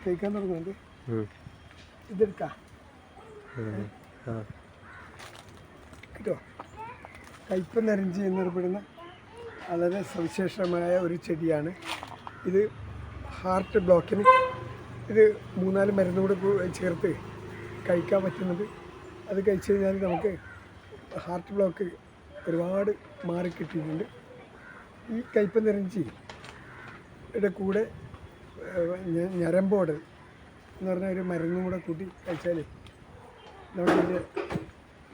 കഴിക്കാൻ തുടങ്ങുന്നുണ്ട്. ഇതെടുക്കാം കിട്ടോ. കയ്പ നരഞ്ചി എന്നറിയപ്പെടുന്ന വളരെ സവിശേഷമായ ഒരു ചെടിയാണ് ഇത്. ഹാർട്ട് ബ്ലോക്കിന് ഇത് 3-4 മരുന്നുകൂടെ ചേർത്ത് കഴിക്കാൻ പറ്റുന്നത്. അത് കഴിച്ചു കഴിഞ്ഞാൽ നമുക്ക് ഹാർട്ട് ബ്ലോക്ക് ഒരുപാട് മാറിക്കിട്ടിയിട്ടുണ്ട്. ഈ കയ്പ നരഞ്ചിയുടെ കൂടെ ഞരമ്പോട് എന്ന് പറഞ്ഞ ഒരു മരുന്നും കൂടെ കൂട്ടി കഴിച്ചാൽ നമുക്കിതിൻ്റെ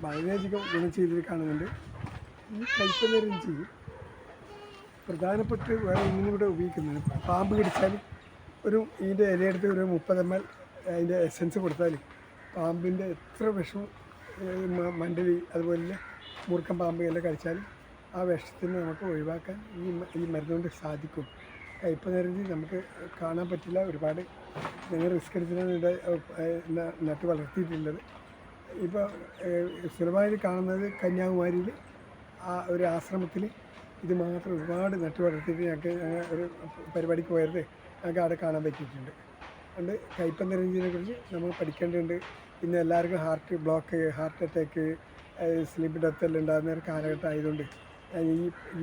വളരെയധികം ഗുണം ചെയ്തിട്ട് കാണുന്നുണ്ട്. ഈ കയ്പ നരഞ്ചി പ്രധാനപ്പെട്ട് വേറെ ഒന്നും കൂടെ ഉപയോഗിക്കുന്നത്, പാമ്പ് കടിച്ചാൽ ഇതിൻ്റെ ഇലയെടുത്ത് ഒരു 30 ml അതിൻ്റെ എസൻസ് കൊടുത്താൽ പാമ്പിൻ്റെ എത്ര വിഷം, മണ്ടലി അതുപോലെ മൂർഖൻ പാമ്പ് എല്ലാം കഴിച്ചാൽ ആ വിഷത്തിന് നമുക്ക് ഒഴിവാക്കാൻ ഈ മരുന്നുകൊണ്ട് സാധിക്കും. കയ്പ നരഞ്ചി നമുക്ക് കാണാൻ പറ്റില്ല, ഒരുപാട് ഞങ്ങൾ റിസ്ക് എടുത്തിട്ടാണ് ഇവിടെ നട്ട് വളർത്തിയിട്ടുള്ളത്. ഇപ്പോൾ സുലഭമായിട്ട് കാണുന്നത് കന്യാകുമാരിയിൽ ഒരു ആശ്രമത്തിൽ ഇത് മാത്രം ഒരുപാട് നട്ട് വളർത്തിയിട്ട് ഞങ്ങൾക്ക് ഒരു പരിപാടിക്ക് പോയത് ഞങ്ങൾക്ക് അവിടെ കാണാൻ പറ്റിയിട്ടുണ്ട്. അതുകൊണ്ട് കയ്പ നരഞ്ചിനെ കുറിച്ച് നമ്മൾ പഠിക്കേണ്ടതുണ്ട്. ഇന്ന് എല്ലാവർക്കും heart block, heart attack, sleep death എല്ലാം ഉണ്ടാകുന്ന ഒരു കാലഘട്ടം ആയതുകൊണ്ട് ഞാൻ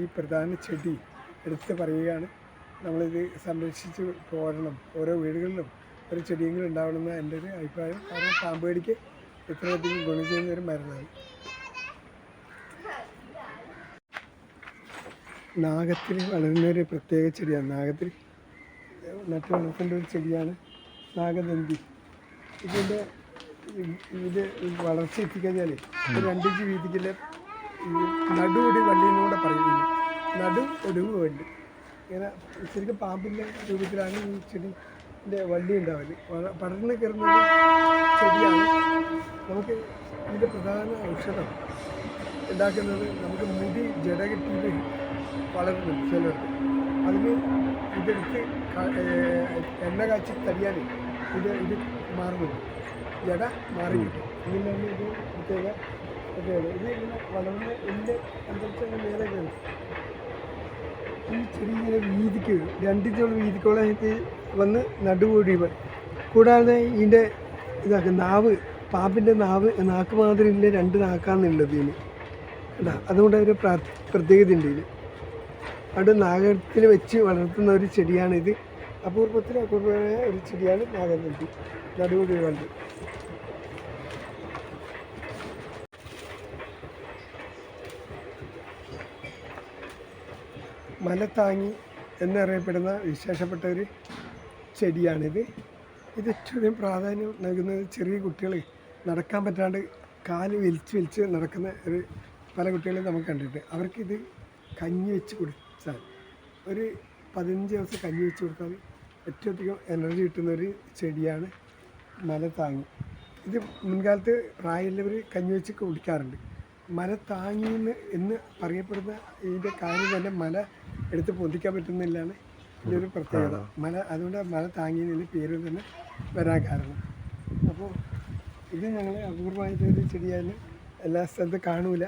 ഈ പ്രധാന ചെടി എടുത്ത് പറയുകയാണ്. നമ്മളിത് സംരക്ഷിച്ച് പോരണം. ഓരോ വീടുകളിലും ഒരു ചെടിയെങ്കിലും ഉണ്ടാവണമെന്ന് എൻ്റെ ഒരു അഭിപ്രായം. കാരണം പാമ്പ് കടിക്ക് ഇത്രയധികം ഗുണം ചെയ്യുന്ന ഒരു മരുന്നാണ്. നാഗത്തിൽ വളരുന്ന ഒരു പ്രത്യേക ചെടിയാണ്. നാഗത്തിൽ നട്ട് വളർത്തേണ്ട ഒരു ചെടിയാണ് നാഗദന്തി. ഇത് വളർച്ച എത്തിക്കഴിഞ്ഞാൽ 2 ഇഞ്ച് വീതിക്കുള്ള നടുവൊടി വള്ളി എന്നൂടെ പറയുന്നു. ഒടിവ് വള്ളി ഇങ്ങനെ ശരിക്കും പാമ്പിൻ്റെ രൂപത്തിലാണ് ഈ ചെടിൻ്റെ വള്ളി ഉണ്ടാവല്. പടർന്ന് കയറുന്ന ചെടിയാണ്. നമുക്ക് ഇതിൻ്റെ പ്രധാന ഔഷധം ഉണ്ടാക്കുന്നത് നമുക്ക് മുടി ജട കെട്ടിയിട്ട് വളരുന്നുണ്ട് ചിലർക്ക്. അതിന് ഇതെടുത്ത് എണ്ണ കാച്ചി തടിയാൽ ഇത് മാറുന്നുണ്ട്, ജട മാറി കിട്ടും. ഇതിലാണ് ഇത് പ്രത്യേക. ഇത് ഇങ്ങനെ വളർന്ന് എൻ്റെ അന്തരീക്ഷങ്ങൾ നേരെ കയറും. ഈ ചെടി ഇങ്ങനെ വീതിക്ക് 2 ഇഞ്ചോളം വീതിക്കോളം ഇത് വന്ന് നടുകൂടി. കൂടാതെ ഇതിൻ്റെ നാവ്, പാമ്പിൻ്റെ നാക്ക് മാതിരി ഇല്ല, 2 നാക്കാന്നുള്ളത് ഇതിന് കേട്ടോ. അതുകൊണ്ട് ഒരു പ്രത്യേകത ഉണ്ട് ഇതിന്. അവിടെ നാഗത്തിൽ വെച്ച് വളർത്തുന്ന ഒരു ചെടിയാണിത്. അപൂർവമായ ഒരു ചെടിയാണ് നാഗദന്തി, നടുകൂടി വണ്ടി. മലത്താങ്ങി എന്നറിയപ്പെടുന്ന വിശേഷപ്പെട്ട ഒരു ചെടിയാണിത്. ഇത് ഏറ്റവും പ്രാധാന്യം നൽകുന്നത് ചെറിയ കുട്ടികൾ നടക്കാൻ പറ്റാണ്ട് കാല് വലിച്ച് നടക്കുന്ന പല കുട്ടികളെയും നമുക്ക് കണ്ടിട്ട്. അവർക്കിത് കഞ്ഞി വെച്ച് കുടിച്ചാൽ, ഒരു 15 ദിവസം കഞ്ഞി വെച്ച് കൊടുത്താൽ ഏറ്റവും അധികം എനർജി കിട്ടുന്നൊരു ചെടിയാണ് മലത്താങ്ങി. ഇത് മുൻകാലത്ത് പ്രായമുള്ളവർ കഞ്ഞി വെച്ച് കുടിക്കാറുണ്ട്. മലത്താങ്ങി എന്ന് പറയപ്പെടുന്ന ഇതിൻ്റെ കാര്യം തന്നെ മല എടുത്ത് പൊന്തിക്കാൻ പറ്റുന്നില്ലാണ് ഇതിൻ്റെ ഒരു പ്രത്യേകത. അതുകൊണ്ട് മല താങ്ങി എന്ന പേര് തന്നെ വരാൻ കാരണം. അപ്പോൾ ഇത് ഞങ്ങൾ അപൂർവമായിട്ടൊരു ചെടിയായാലും എല്ലാ സ്ഥലത്തും കാണൂല.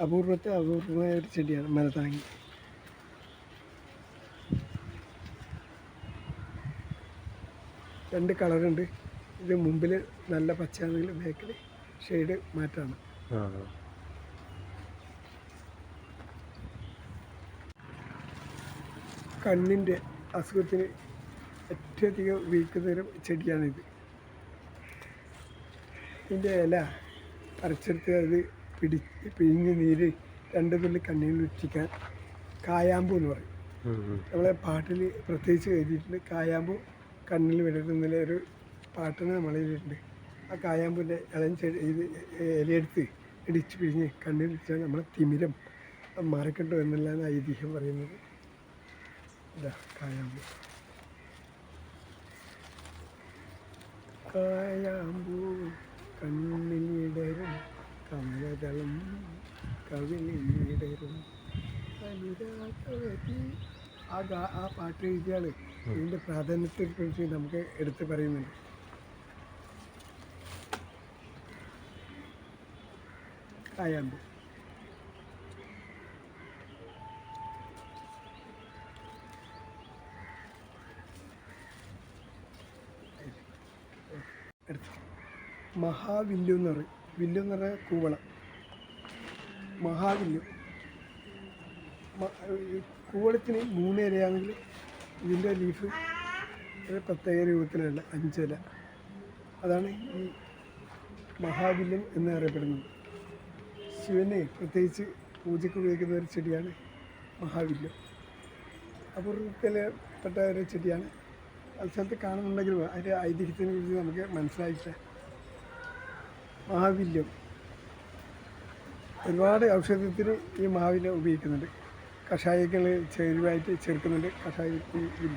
അപൂർവമായ ഒരു ചെടിയാണ് മലത്താങ്ങി. രണ്ട് കളറുണ്ട്. ഇത് മുമ്പിൽ നല്ല പച്ചയാണെങ്കിൽ ബാക്കിൽ ഷെയ്ഡ് മാറ്റാണ്. കണ്ണിൻ്റെ അസുഖത്തിന് ഏറ്റവും അധികം ഉപയോഗിക്കുന്നൊരു ചെടിയാണിത്. ഇതിൻ്റെ ഇല അരച്ചെടുത്ത് അത് പിഴിഞ്ഞ് നീര് 2 തുള്ളി കണ്ണിൽ ഉറ്റിക്കാൻ കായാമ്പൂ എന്ന് പറയും. നമ്മളെ പാട്ടിൽ പ്രത്യേകിച്ച് എഴുതിയിട്ടുണ്ട്. കായാമ്പൂ കണ്ണിൽ വിടരുന്നതിലെ ഒരു പാട്ടിന് നമ്മളിലുണ്ട്. ആ കായാമ്പൂൻ്റെ ഇലയെടുത്ത് ഇടിച്ച് പിഴിഞ്ഞ് കണ്ണിൽ വെച്ചാൽ നമ്മളെ തിമിരം മാറിക്കിട്ടും എന്നുള്ളതാണ് ഐതിഹ്യം പറയുന്നത്. ഇതാ കായാമ്പൂ. കായാമ്പൂ കണ്ണിലിടരും കമലതളം കവിളിലിടരും അനുരാഗവതി. ആ പാട്ട് എഴുതിയാൽ ഇതിൻ്റെ പ്രാധാന്യത്തെക്കുറിച്ച് നമുക്ക് എടുത്ത് പറയുന്നുണ്ട്. കായാമ്പൂ എടുത്ത് മഹാവില്ലു എന്ന് പറയും. വില്ലു എന്ന് പറഞ്ഞാൽ കൂവളം. മഹാവില്ലു കൂവളത്തിന് 3 ഇലയാണെങ്കിൽ ഇതിൻ്റെ ലീഫ് ഒരു പ്രത്യേക രൂപത്തിലുള്ള 5 ഇല. അതാണ് ഈ മഹാവില്യം എന്നറിയപ്പെടുന്നത്. ശിവനെ പ്രത്യേകിച്ച് പൂജയ്ക്ക് ഉപയോഗിക്കുന്ന ഒരു ചെടിയാണ് മഹാവില്യം. അപൂർവത്തിൽപ്പെട്ട ഒരു ചെടിയാണ്. സ്ഥലത്ത് കാണുന്നുണ്ടെങ്കിലും അതിൻ്റെ ഐതിഹ്യത്തിനെ കുറിച്ച് നമുക്ക് മനസ്സിലായിട്ടില്ല. മഹാവില്യം ഒരുപാട് ഔഷധത്തിന് ഈ മഹാവില്യം ഉപയോഗിക്കുന്നുണ്ട്. കഷായങ്ങൾ ചേരുവായിട്ട് ചേർക്കുന്നുണ്ട്. കഷായ വില്യം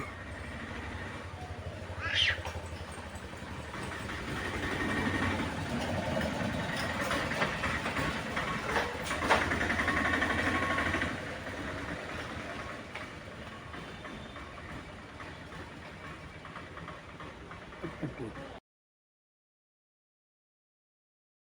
പറ്റും.